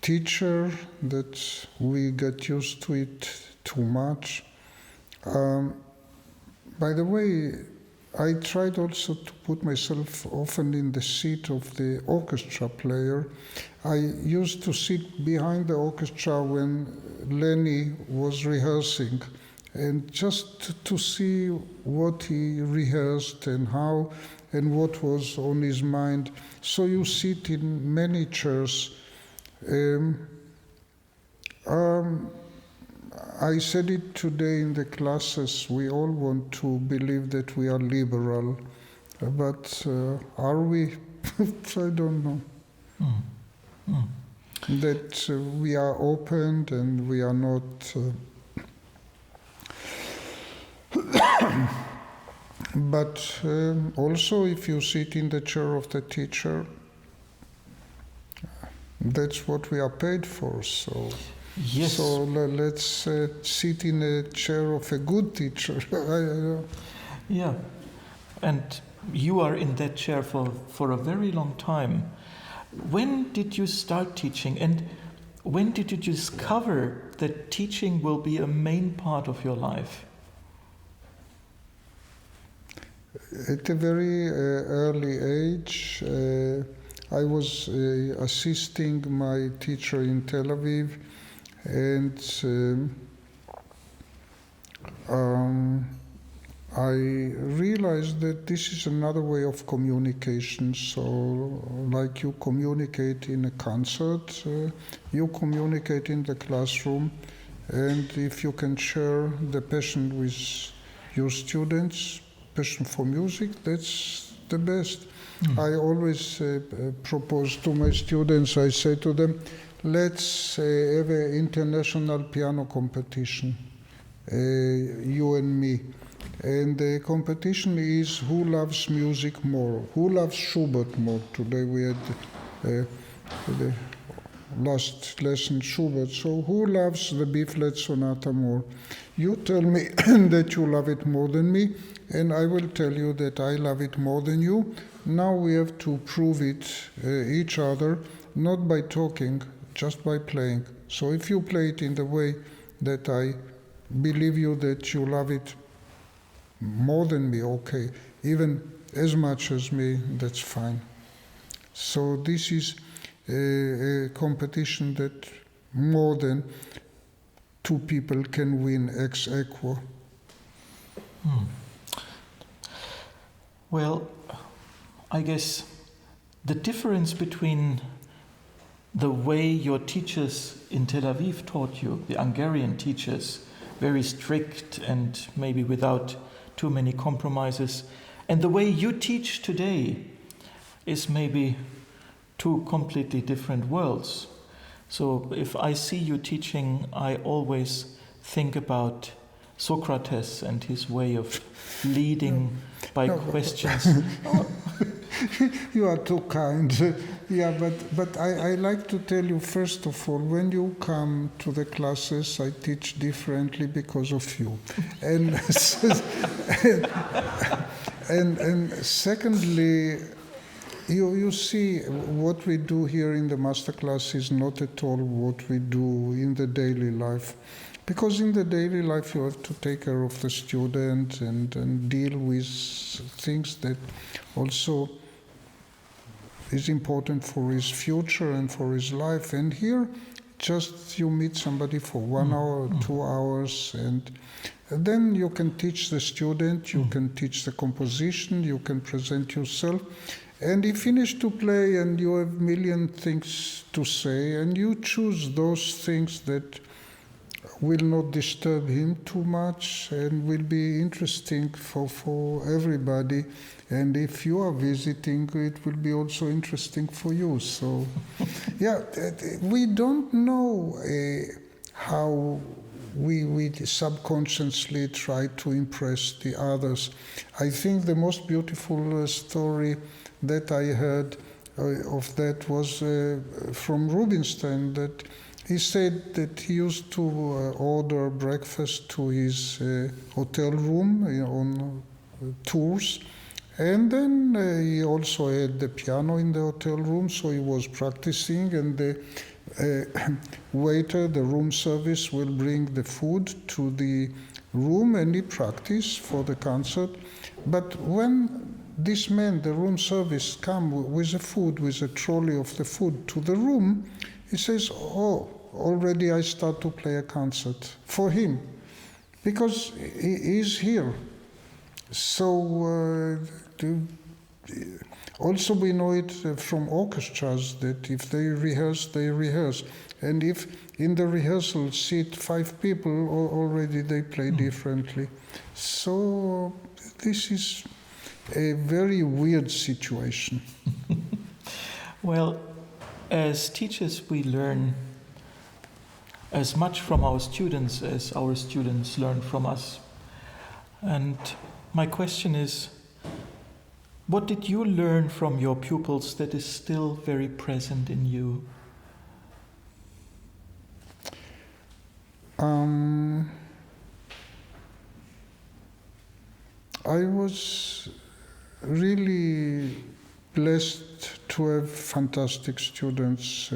teacher? That we get used to it too much. By the way, I tried also to put myself often in the seat of the orchestra player. I used to sit behind the orchestra when Lenny was rehearsing, and just to see what he rehearsed and how and what was on his mind. So you sit in many chairs. I said it today in the classes, we all want to believe that we are liberal, but are we? I don't know. That we are open and we are not... But also if you sit in the chair of the teacher, that's what we are paid for, so... Yes. So let's sit in a chair of a good teacher. Yeah, and you are in that chair for a very long time. When did you start teaching, and when did you discover that teaching will be a main part of your life? At a very early age, I was assisting my teacher in Tel Aviv, and I realized that this is another way of communication. So, like you communicate in a concert, you communicate in the classroom, and if you can share the passion with your students, passion for music, that's the best. I always propose to my students, I say to them, let's have an international piano competition, you and me. And the competition is who loves music more, who loves Schubert more. Today we had the last lesson Schubert. So who loves the B-flat sonata more? You tell me that you love it more than me, and I will tell you that I love it more than you. Now we have to prove it each other, not by talking, just by playing. So if you play it in the way that I believe you that you love it more than me, okay, even as much as me, that's fine. So this is a competition that more than two people can win ex aequo. Well, I guess the difference between the way your teachers in Tel Aviv taught you, the Hungarian teachers, very strict and maybe without too many compromises, and the way you teach today is maybe two completely different worlds. So if I see you teaching, I always think about Socrates and his way of leading by questions. You are too kind. Yeah, but I like to tell you, first of all, when you come to the classes, I teach differently because of you. And and secondly, you see, what we do here in the masterclass is not at all what we do in the daily life. Because in the daily life you have to take care of the student and deal with things that also is important for his future and for his life. And here, just you meet somebody for 1 hour, 2 hours, and then you can teach the student, you can teach the composition, you can present yourself. And he finished to play and you have a million things to say, and you choose those things that will not disturb him too much and will be interesting for everybody. And if you are visiting, it will be also interesting for you. So, yeah, we don't know how we subconsciously try to impress the others. I think the most beautiful story that I heard of that was from Rubinstein, that he said that he used to order breakfast to his hotel room on tours. And then he also had the piano in the hotel room, so he was practicing, and the waiter, the room service, will bring the food to the room, and he practiced for the concert. But when this man, the room service, come with the food, with a trolley of the food to the room, he says, "Oh, already I start to play a concert for him, because he is here." So also we know it from orchestras that if they rehearse, they rehearse. And if in the rehearsal sit 5 people, already they play differently. So this is a very weird situation. Well, as teachers, we learn as much from our students as our students learn from us. And my question is, what did you learn from your pupils that is still very present in you? I was really blessed to have fantastic students.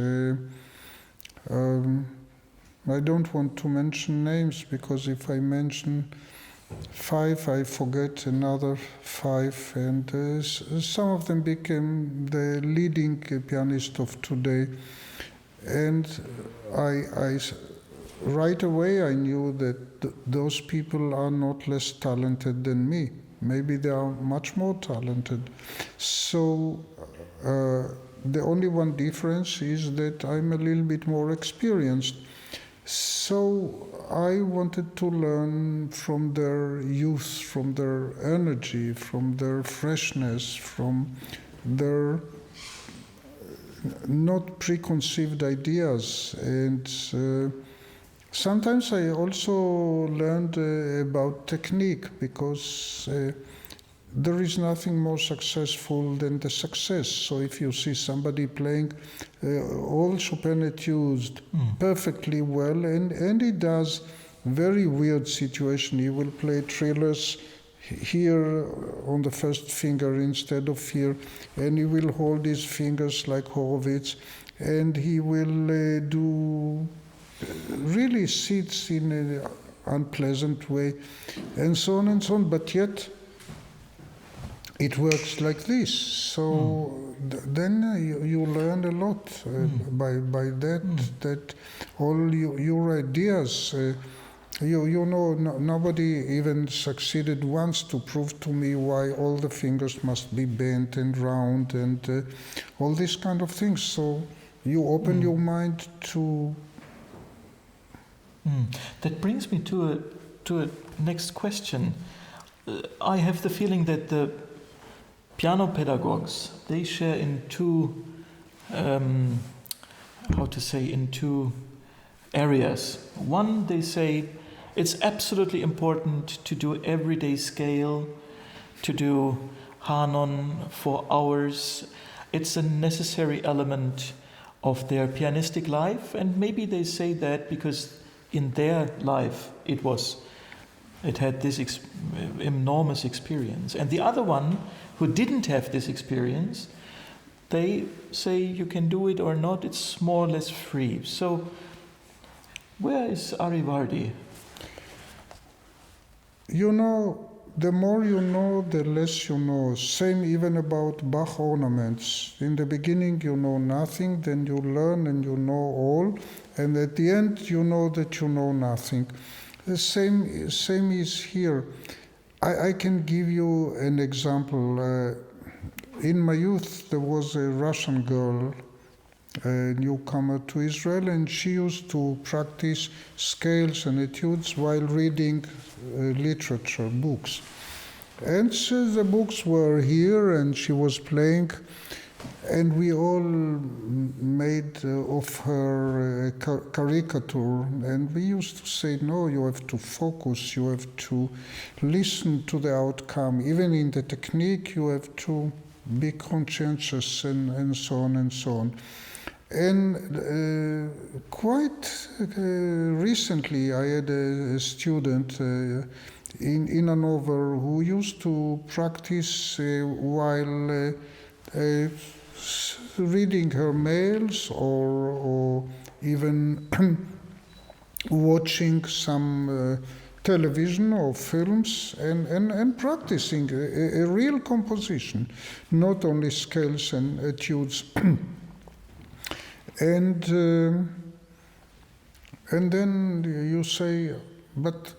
I don't want to mention names because if I mention 5, I forget another 5, and some of them became the leading pianist of today. And I right away I knew that those people are not less talented than me. Maybe they are much more talented. So the only one difference is that I'm a little bit more experienced. So I wanted to learn from their youth, from their energy, from their freshness, from their not preconceived ideas. And sometimes I also learned about technique, because there is nothing more successful than the success. So if you see somebody playing all Chopin etudes perfectly well, and he does very weird situation. He will play trillers here on the first finger instead of here, and he will hold his fingers like Horowitz, and he will do really sits in an unpleasant way, and so on and so on, but yet it works like this. So then you learn a lot by that, that all your ideas, you know, nobody even succeeded once to prove to me why all the fingers must be bent and round and all these kind of things. So you open your mind to... That brings me to a next question. I have the feeling that the piano pedagogues, they share in two, in two areas. One, they say it's absolutely important to do everyday scale, to do Hanon for hours. It's a necessary element of their pianistic life, and maybe they say that because in their life it had this enormous experience. And the other one, who didn't have this experience, they say you can do it or not, it's more or less free. So where is Arie Vardi? You know, the more you know, the less you know. Same even about Bach ornaments. In the beginning you know nothing, then you learn and you know all, and at the end you know that you know nothing. The same is here. I can give you an example. In my youth there was a Russian girl, a newcomer to Israel, and she used to practice scales and etudes while reading literature, books. And so the books were here and she was playing, and we all made of her a caricature, and we used to say, no, you have to focus, you have to listen to the outcome. Even in the technique, you have to be conscientious, and so on and so on. And quite recently, I had a student in Hannover who used to practice while reading her mails or even watching some television or films and practicing a real composition, not only scales and etudes. And then you say, but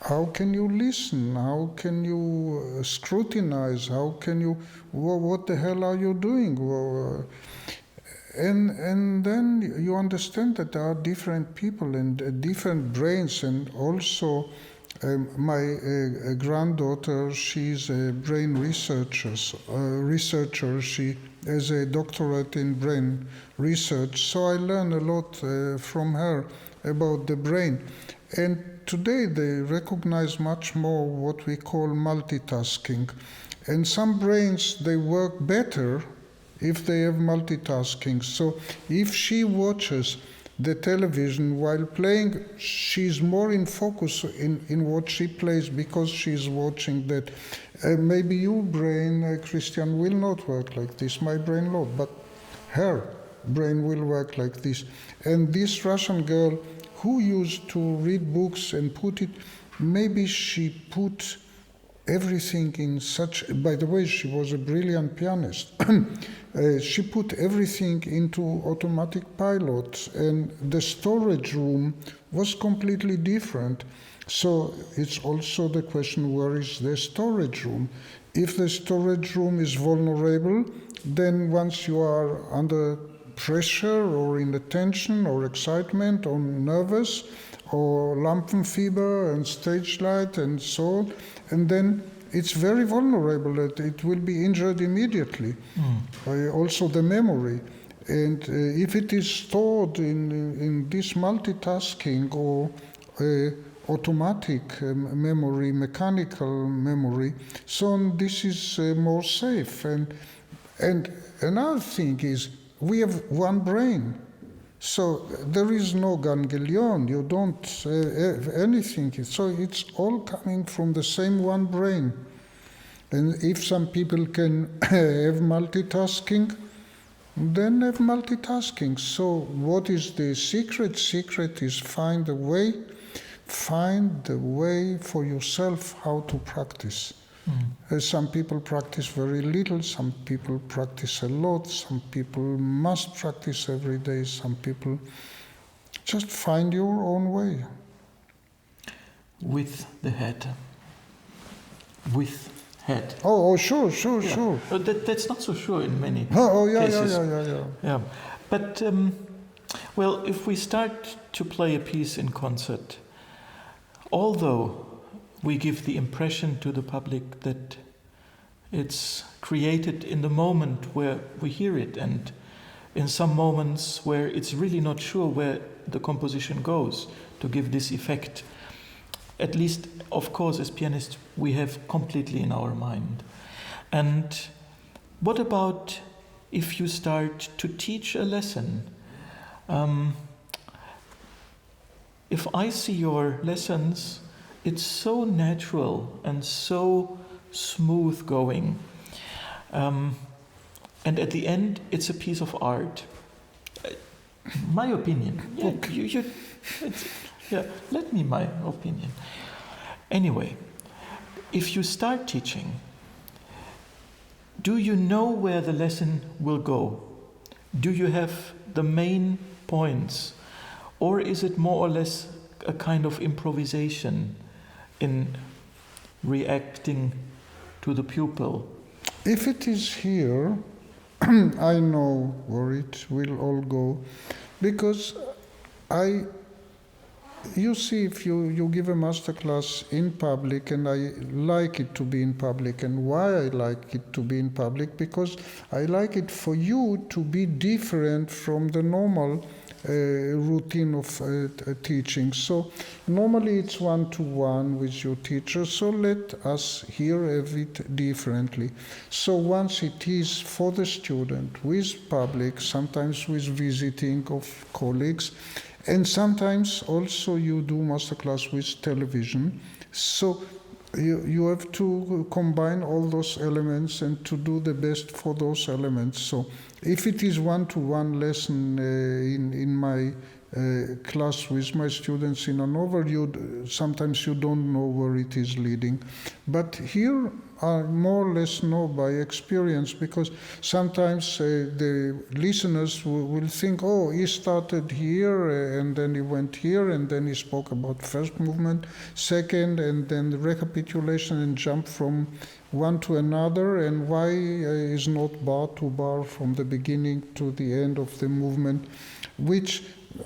how can you listen? How can you scrutinize? How can you, what the hell are you doing? And then you understand that there are different people and different brains, and also my granddaughter, she's a brain researcher. She has a doctorate in brain research, so I learn a lot from her about the brain. And today they recognize much more what we call multitasking. And some brains, they work better if they have multitasking. So if she watches the television while playing, she's more in focus in what she plays because she's watching that. Maybe your brain, Christian, will not work like this, my brain not, but her brain will work like this. And this Russian girl who used to read books and put it, maybe she put everything in such, by the way, she was a brilliant pianist. She put everything into automatic pilot, and the storage room was completely different. So it's also the question, where is the storage room? If the storage room is vulnerable, then once you are under pressure or in the tension or excitement or nervous or lampenfieber and stage light and so on, and then it's very vulnerable. It will be injured immediately. Also the memory. And if it is stored in this multitasking or automatic memory, mechanical memory, so this is more safe. And another thing is, we have one brain. So there is no ganglion, you don't have anything. So it's all coming from the same one brain. And if some people can have multitasking, then have multitasking. So what is the secret? Secret is find the way for yourself how to practice. Some people practice very little, some people practice a lot, some people must practice every day, some people just find your own way. With the head. With head. Oh, sure. That's not so sure in many cases. Yeah. But, well, if we start to play a piece in concert, although we give the impression to the public that it's created in the moment where we hear it, and in some moments where it's really not sure where the composition goes to give this effect. At least, of course, as pianists, we have completely in our mind. And what about if you start to teach a lesson? If I see your lessons, it's so natural and so smooth going. And at the end, it's a piece of art. My opinion. Let me my opinion. Anyway, if you start teaching, do you know where the lesson will go? Do you have the main points? Or is it more or less a kind of improvisation in reacting to the pupil? If it is here, I know where it will all go, because you see, if you give a masterclass in public, and I like it to be in public, and why I like it to be in public, because I like it for you to be different from the normal routine of teaching. So normally it's one-to-one with your teacher, so let us hear it differently. So once it is for the student, with public, sometimes with visiting of colleagues, and sometimes also you do masterclass with television. So you have to combine all those elements and to do the best for those elements. So if it is one-to-one lesson in my class with my students in Hannover, sometimes you don't know where it is leading. But here I more or less know by experience, because sometimes the listeners will think, oh, he started here and then he went here and then he spoke about first movement, second, and then the recapitulation and jump from one to another, and why is not bar to bar from the beginning to the end of the movement, which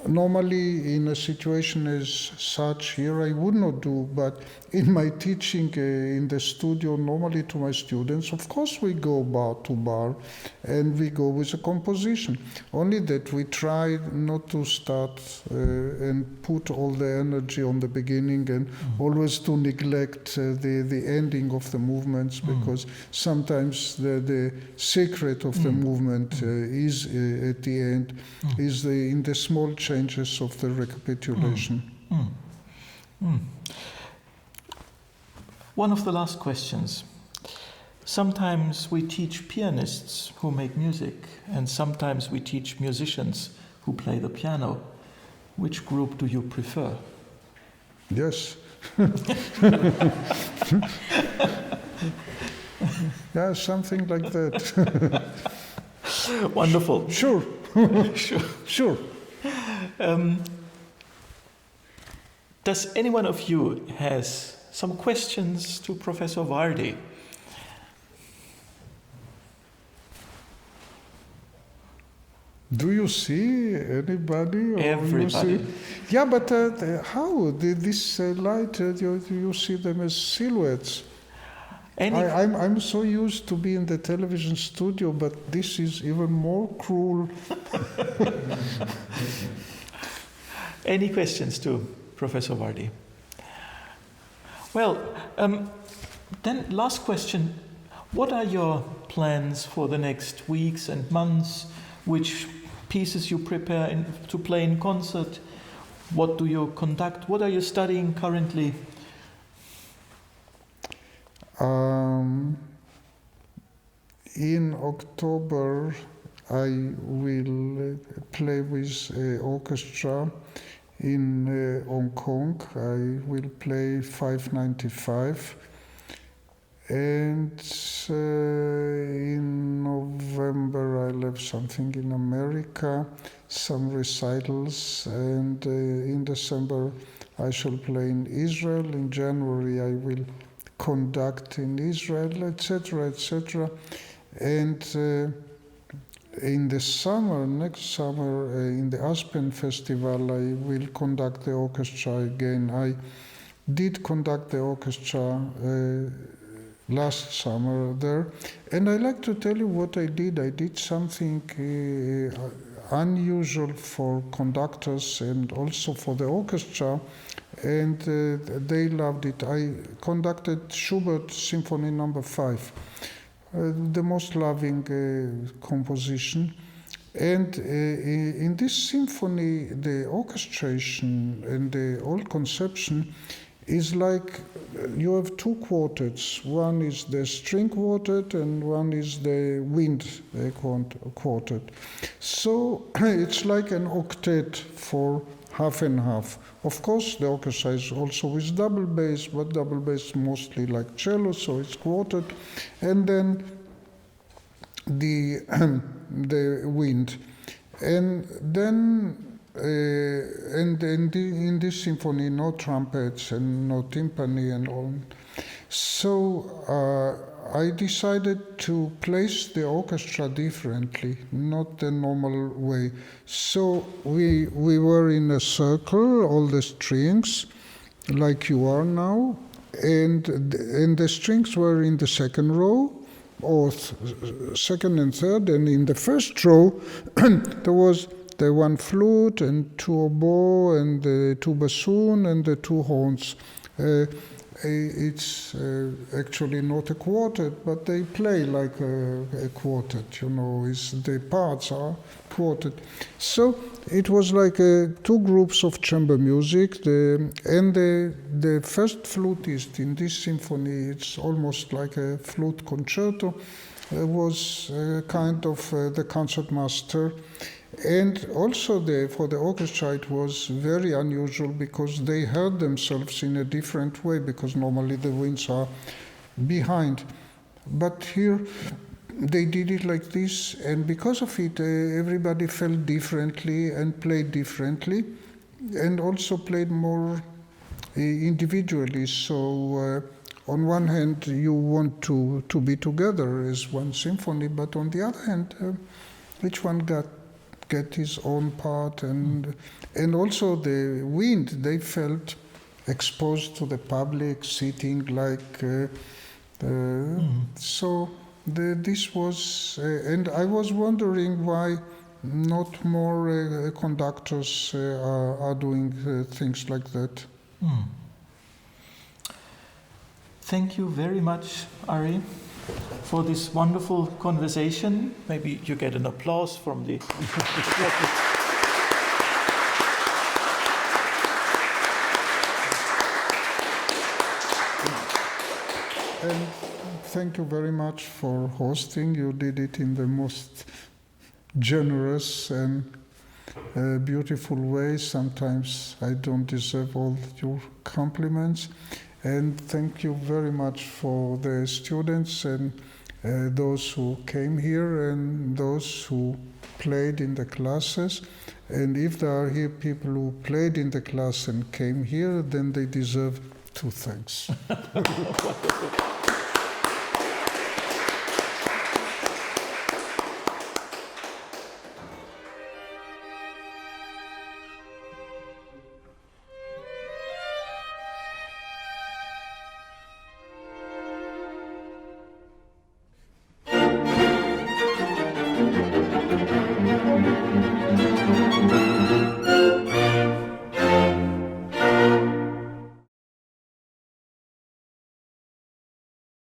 normally in a situation as such here I would not do, but in my teaching in the studio normally to my students, of course we go bar to bar and we go with a composition, only that we try not to start and put all the energy on the beginning and always to neglect the ending of the movements, because sometimes the secret of the movement is at the end, is in the small changes of the recapitulation. One of the last questions. Sometimes we teach pianists who make music, and sometimes we teach musicians who play the piano. Which group do you prefer? Yes. Yeah, something like that. Wonderful. Sure. Sure. Does any one of you has some questions to Professor Vardi? Do you see anybody? Or Everybody. You see? Yeah, but how? This light, you see them as silhouettes. I'm so used to be in the television studio, but this is even more cruel. Any questions to Professor Vardi? Well, then last question. What are your plans for the next weeks and months? Which pieces you prepare to play in concert? What do you conduct? What are you studying currently? In October, I will play with orchestra in Hong Kong. I will play 595. And in November, I'll have something in America, some recitals. And in December, I shall play in Israel. In January, I will conduct in Israel, etc., etc. And in the summer, next summer, in the Aspen Festival, I will conduct the orchestra again. I did conduct the orchestra last summer there, and I like to tell you what I did. I did something unusual for conductors and also for the orchestra, and they loved it. I conducted Schubert Symphony No. 5, the most loving composition. And in this symphony, the orchestration and the whole conception is like you have two quartets. One is the string quartet and one is the wind quartet. So it's like an octet for half and half. Of course, the orchestra is also with double bass, but double bass mostly like cello, so it's quartet. And then the wind. And then in this symphony, no trumpets and no timpani and all. So I decided to place the orchestra differently, not the normal way. So we were in a circle, all the strings, like you are now, and the strings were in the second row, or second and third, and in the first row there was the one flute and two oboe and the two bassoon and the two horns. It's actually not a quartet, but they play like a quartet, you know, the parts are quartet. So it was like two groups of chamber music, and the first flutist in this symphony, it's almost like a flute concerto, was kind of the concertmaster. And also for the orchestra it was very unusual because they heard themselves in a different way, because normally the winds are behind. But here they did it like this, and because of it everybody felt differently and played differently, and also played more individually. So on one hand you want to be together as one symphony, but on the other hand each one get his own part, and also the wind, they felt exposed to the public, sitting like so this was and I was wondering why not more conductors are doing things like that. Thank you very much, Arie, for this wonderful conversation. Maybe you get an applause from the... And thank you very much for hosting. You did it in the most generous and beautiful way. Sometimes I don't deserve all your compliments. And thank you very much for the students and those who came here and those who played in the classes. And if there are here people who played in the class and came here, then they deserve 2 thanks.